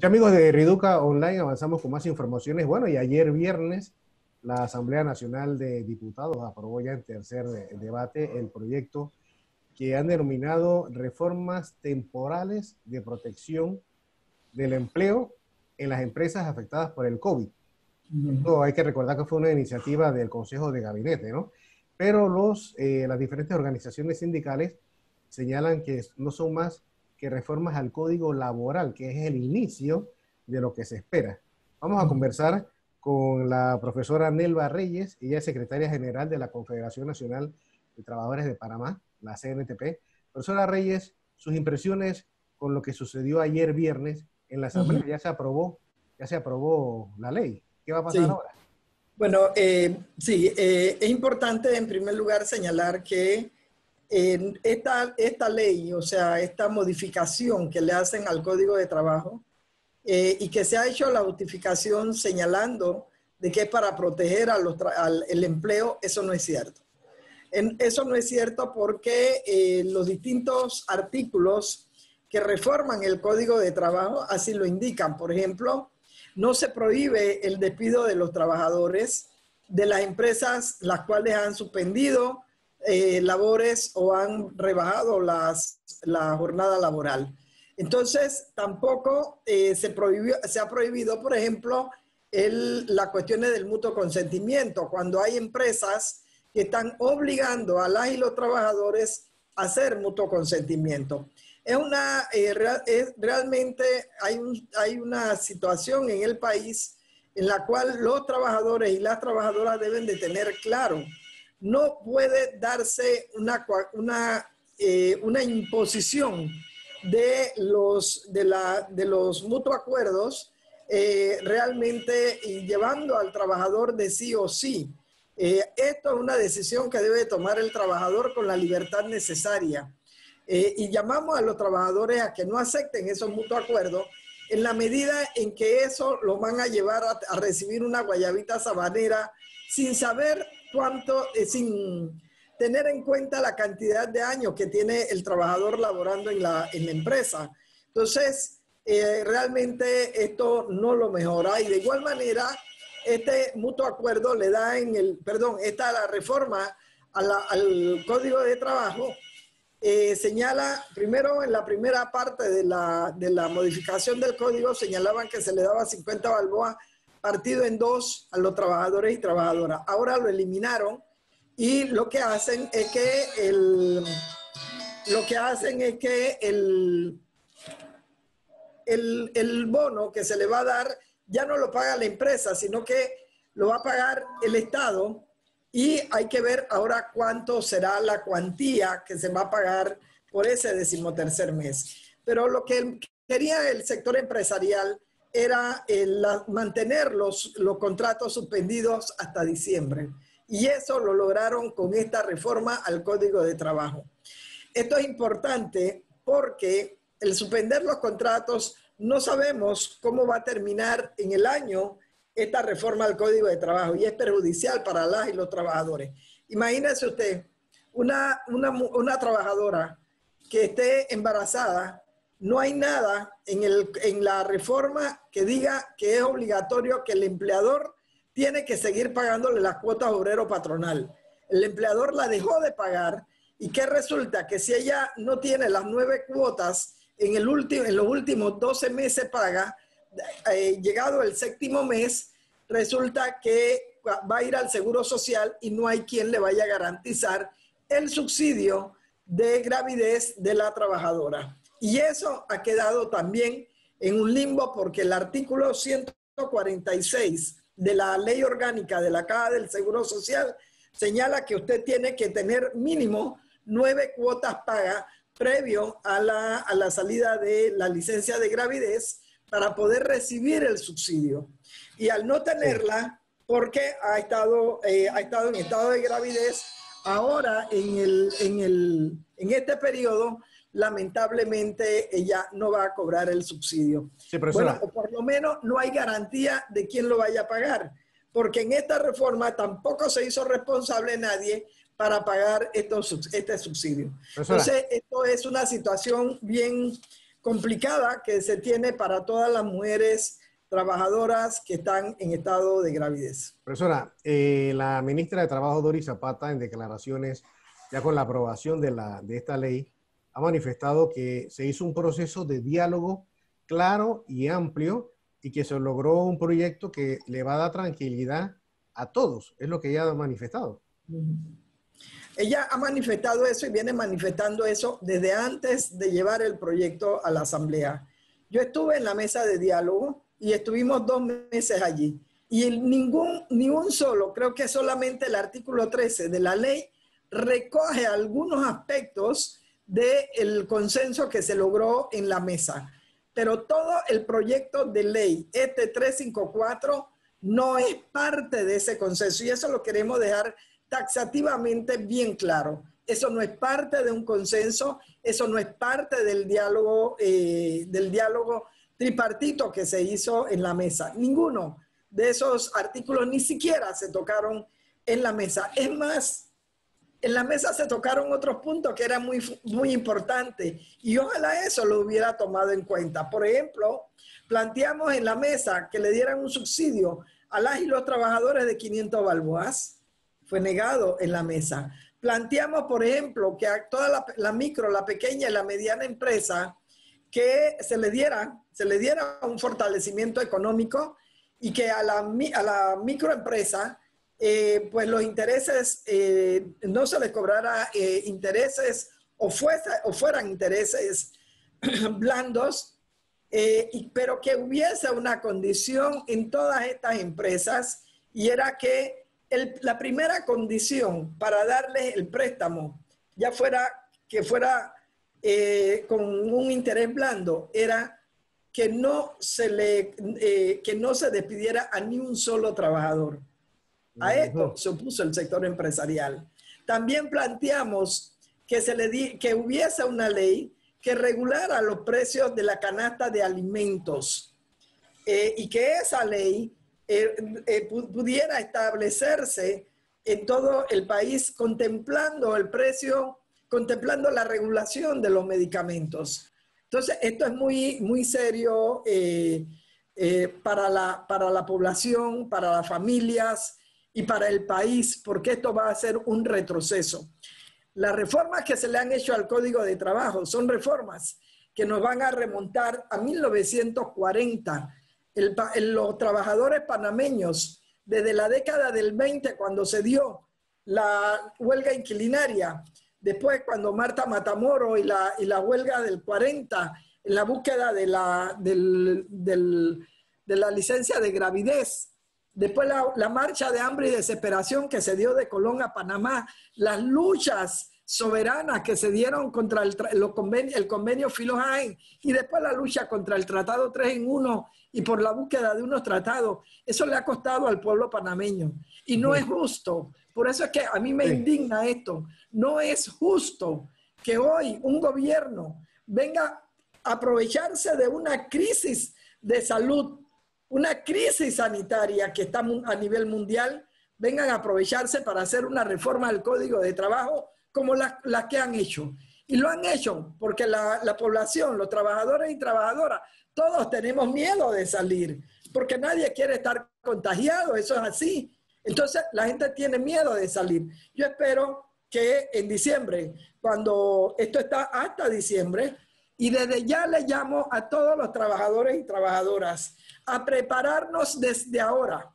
Ya amigos de Riduca Online, avanzamos con más informaciones. Bueno, y ayer viernes la Asamblea Nacional de Diputados aprobó ya en tercer debate el proyecto que han denominado reformas temporales de protección del empleo en las empresas afectadas por el COVID. Esto hay que recordar que fue una iniciativa del Consejo de Gabinete, ¿no? Pero las diferentes organizaciones sindicales señalan que no son más que reformas al Código Laboral, que es el inicio de lo que se espera. Vamos a conversar con la profesora Nelva Reyes, ella es secretaria general de la Confederación Nacional de Trabajadores de Panamá, la CNTP. Profesora Reyes, sus impresiones con lo que sucedió ayer viernes en la Asamblea. Ya se aprobó la ley. ¿Qué va a pasar Sí, ahora? bueno, sí, es importante en primer lugar señalar que esta ley, o sea, esta modificación que le hacen al Código de Trabajo y que se ha hecho la justificación señalando de que es para proteger el empleo, eso no es cierto. Eso no es cierto porque los distintos artículos que reforman el Código de Trabajo así lo indican. Por ejemplo, no se prohíbe el despido de los trabajadores de las empresas las cuales han suspendido labores o han rebajado la jornada laboral. Entonces, tampoco se ha prohibido, por ejemplo, las cuestiones del mutuo consentimiento. Cuando hay empresas que están obligando a las y los trabajadores a hacer mutuo consentimiento. Realmente hay una situación en el país en la cual los trabajadores y las trabajadoras deben de tener claro. No puede darse una imposición de los mutuos acuerdos realmente llevando al trabajador de sí o sí. Esto es una decisión que debe tomar el trabajador con la libertad necesaria. Y llamamos a los trabajadores a que no acepten esos mutuos acuerdos en la medida en que eso los van a llevar a recibir una guayabita sabanera sin saber cuánto, sin tener en cuenta la cantidad de años que tiene el trabajador laborando en la empresa. Entonces, realmente esto no lo mejora y de igual manera este mutuo acuerdo le da la reforma al Código de Trabajo señala, primero en la primera parte de la modificación del código señalaban que se le daba 50 balboas partido en dos a los trabajadores y trabajadoras. Ahora lo eliminaron y lo que hacen es que el bono que se le va a dar ya no lo paga la empresa, sino que lo va a pagar el Estado y hay que ver ahora cuánto será la cuantía que se va a pagar por ese 13º mes. Pero lo que quería el sector empresarial era mantener los contratos suspendidos hasta diciembre. Y eso lo lograron con esta reforma al Código de Trabajo. Esto es importante porque el suspender los contratos no sabemos cómo va a terminar en el año esta reforma al Código de Trabajo y es perjudicial para las y los trabajadores. Imagínese usted una trabajadora que esté embarazada, no hay nada en la reforma que diga que es obligatorio que el empleador tiene que seguir pagándole las cuotas obrero patronal. El empleador la dejó de pagar y ¿qué resulta? Que si ella no tiene las 9 cuotas en los últimos 12 meses paga, llegado el 7º mes, resulta que va a ir al Seguro Social y no hay quien le vaya a garantizar el subsidio de gravidez de la trabajadora. Y eso ha quedado también en un limbo porque el artículo 146 de la Ley Orgánica de la Caja del Seguro Social señala que usted tiene que tener mínimo 9 cuotas pagas previo a la salida de la licencia de gravidez para poder recibir el subsidio. Y al no tenerla, porque ha estado en estado de gravidez, ahora en este periodo, lamentablemente ella no va a cobrar el subsidio. Sí, profesora. Bueno, o por lo menos no hay garantía de quién lo vaya a pagar, porque en esta reforma tampoco se hizo responsable nadie para pagar este subsidio. Profesora. Entonces, esto es una situación bien complicada que se tiene para todas las mujeres trabajadoras que están en estado de gravidez. Profesora, la ministra de Trabajo, Doris Zapata, en declaraciones ya con la aprobación de esta ley, ha manifestado que se hizo un proceso de diálogo claro y amplio y que se logró un proyecto que le va a dar tranquilidad a todos. Es lo que ella ha manifestado. Ella ha manifestado eso y viene manifestando eso desde antes de llevar el proyecto a la Asamblea. Yo estuve en la mesa de diálogo y estuvimos 2 meses allí. Y ni un solo, creo que solamente el artículo 13 de la ley recoge algunos aspectos del consenso que se logró en la mesa. Pero todo el proyecto de ley, este 354, no es parte de ese consenso. Y eso lo queremos dejar taxativamente bien claro. Eso no es parte de un consenso, eso no es parte del diálogo tripartito que se hizo en la mesa. Ninguno de esos artículos ni siquiera se tocaron en la mesa. Es más, en la mesa se tocaron otros puntos que eran muy importantes y ojalá eso lo hubiera tomado en cuenta. Por ejemplo, planteamos en la mesa que le dieran un subsidio a las y los trabajadores de 500 balboas. Fue negado en la mesa. Planteamos, por ejemplo, que a toda la micro, la pequeña y la mediana empresa que se le diera un fortalecimiento económico y que a la microempresa pues los intereses no se les cobrara intereses o fueran intereses blandos, pero que hubiese una condición en todas estas empresas y era que la primera condición para darles el préstamo, ya fuera con un interés blando, era que no se despidiera a ni un solo trabajador. A esto se opuso el sector empresarial. También planteamos que hubiese una ley que regulara los precios de la canasta de alimentos y que esa ley pudiera establecerse en todo el país contemplando el precio, contemplando la regulación de los medicamentos. Entonces, esto es muy serio para la población, para las familias y para el país, porque esto va a ser un retroceso. Las reformas que se le han hecho al Código de Trabajo son reformas que nos van a remontar a 1940. Los trabajadores panameños, desde la década del 20, cuando se dio la huelga inquilinaria, después cuando Marta Matamoros y la huelga del 40, en la búsqueda de la licencia de gravidez, después la marcha de hambre y desesperación que se dio de Colón a Panamá, las luchas soberanas que se dieron contra el convenio Filo-Jaén y después la lucha contra el Tratado 3 en 1 y por la búsqueda de unos tratados. Eso le ha costado al pueblo panameño y no es justo. Por eso es que a mí me indigna esto. No es justo que hoy un gobierno venga a aprovecharse de una crisis de salud, una crisis sanitaria que está a nivel mundial, vengan a aprovecharse para hacer una reforma del Código de Trabajo como las que han hecho. Y lo han hecho porque la población, los trabajadores y trabajadoras, todos tenemos miedo de salir, porque nadie quiere estar contagiado, eso es así. Entonces la gente tiene miedo de salir. Yo espero que en diciembre, cuando esto está hasta diciembre, y desde ya le llamo a todos los trabajadores y trabajadoras a prepararnos desde ahora,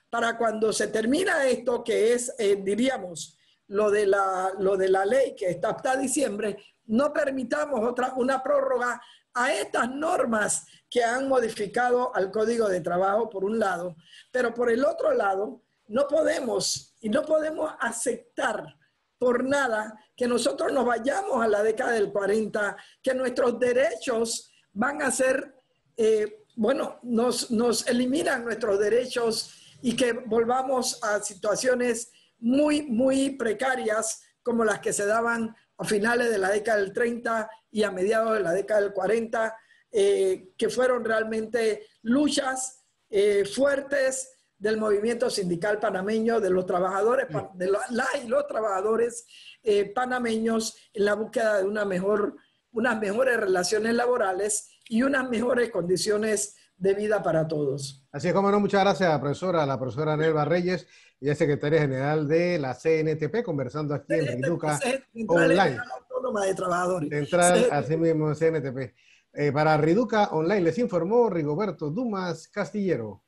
para cuando se termina esto, que es, diríamos, lo de la ley que está hasta diciembre, no permitamos una prórroga a estas normas que han modificado al Código de Trabajo por un lado, pero por el otro lado no podemos aceptar por nada que nosotros nos vayamos a la década del 40, que nuestros derechos van a ser, nos eliminan nuestros derechos y que volvamos a situaciones muy precarias como las que se daban a finales de la década del 30 y a mediados de la década del 40, que fueron realmente luchas fuertes del movimiento sindical panameño, de los trabajadores, de las y los trabajadores panameños en la búsqueda de una mejor unas mejores relaciones laborales y unas mejores condiciones de vida para todos. Así es, como no, muchas gracias, profesora, la profesora Nelva Reyes, y es secretaria general de la CNTP, conversando aquí en Riduca Online. Central Autónoma de Trabajadores. Central, así mismo, CNTP. Para Riduca Online les informó Rigoberto Dumas Castillero.